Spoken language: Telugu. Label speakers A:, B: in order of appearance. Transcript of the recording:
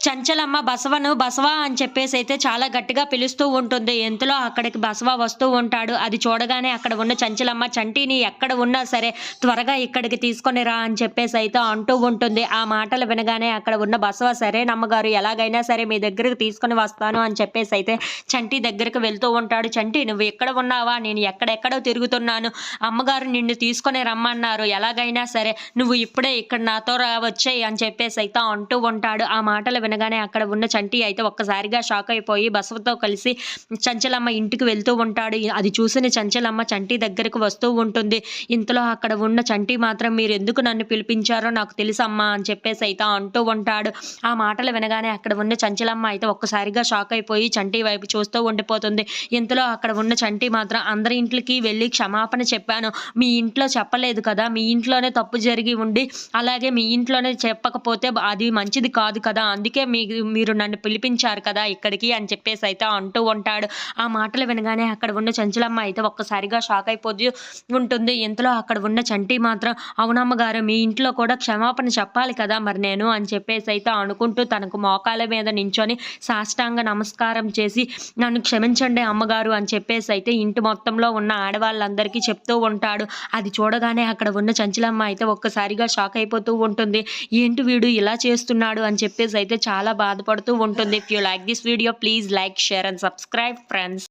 A: చంచలమ్మ బసవను బసవా అని చెప్పేసి అయితే చాలా గట్టిగా పిలుస్తూ ఉంటుంది. ఇంతలో అక్కడికి బసవ వస్తూ ఉంటాడు. అది చూడగానే అక్కడ ఉన్న చంచలమ్మ చంటిని ఎక్కడ ఉన్నా సరే త్వరగా ఇక్కడికి తీసుకొని రా అని చెప్పేసి అయితే అంటూ ఉంటుంది. ఆ మాటలు వినగానే అక్కడ ఉన్న బసవ సరేనమ్మగారు ఎలాగైనా సరే మీ దగ్గరికి తీసుకొని వస్తాను అని చెప్పేసి అయితే చంటి దగ్గరికి వెళ్తూ ఉంటాడు. చంటి నువ్వు ఎక్కడ ఉన్నావా? నేను ఎక్కడెక్కడో తిరుగుతున్నాను. అమ్మగారు నిన్ను తీసుకొని రమ్మన్నారు. ఎలాగైనా సరే నువ్వు ఇప్పుడే ఇక్కడ నాతో వచ్చేయి అని చెప్పేసి అయితే అంటూ ఉంటాడు. ఆ మాటలు వినగానే అక్కడ ఉన్న చంటి అయితే ఒక్కసారిగా షాక్ అయిపోయి బసవతో కలిసి చంచలమ్మ ఇంటికి వెళ్తూ ఉంటాడు. అది చూసిన చంచలమ్మ చంటి దగ్గరకు వస్తూ ఉంటుంది. ఇంతలో అక్కడ ఉన్న చంటి మాత్రం మీరు ఎందుకు నన్ను పిలిపించారో నాకు తెలుసమ్మా అని చెప్పేసి అయితే అంటూ ఉంటాడు. ఆ మాటలు వినగానే అక్కడ ఉన్న చంచలమ్మ అయితే ఒక్కసారిగా షాక్ అయిపోయి చంటి వైపు చూస్తూ ఉండిపోతుంది. ఇంతలో అక్కడ ఉన్న చంటి మాత్రం అందరి ఇంట్లోకి వెళ్ళి క్షమాపణ చెప్పాను. మీ ఇంట్లో చెప్పలేదు కదా, మీ ఇంట్లోనే తప్పు జరిగి ఉండి అలాగే మీ ఇంట్లోనే చెప్పకపోతే అది మంచిది కాదు కదా, అందుకే మీరు నన్ను పిలిపించారు కదా ఇక్కడికి అని చెప్పేసి అయితే అంటూ ఉంటాడు. ఆ మాటలు వినగానే అక్కడ ఉన్న చంచలమ్మ అయితే ఒక్కసారిగా షాక్ అయిపోతూ ఉంటుంది. ఇంతలో అక్కడ ఉన్న చంటి మాత్రం అవునమ్మ గారు మీ ఇంట్లో కూడా క్షమాపణ చెప్పాలి కదా మరి నేను అని చెప్పేసి అయితే అనుకుంటూ తనకు మోకాల మీద నించొని సాష్టాంగ నమస్కారం చేసి నన్ను క్షమించండి అమ్మగారు అని చెప్పేసి అయితే ఇంటి మొత్తంలో ఉన్న ఆడవాళ్ళందరికీ చెప్తూ ఉంటాడు. అది చూడగానే అక్కడ ఉన్న చంచలమ్మ అయితే ఒక్కసారిగా షాక్ అయిపోతూ ఉంటుంది. ఏంటి వీడు ఇలా చేస్తున్నాడు అని చెప్పేసి అయితే చాలా బాధపడుతూ ఉంటుంది. If you like this video please like, share and subscribe friends.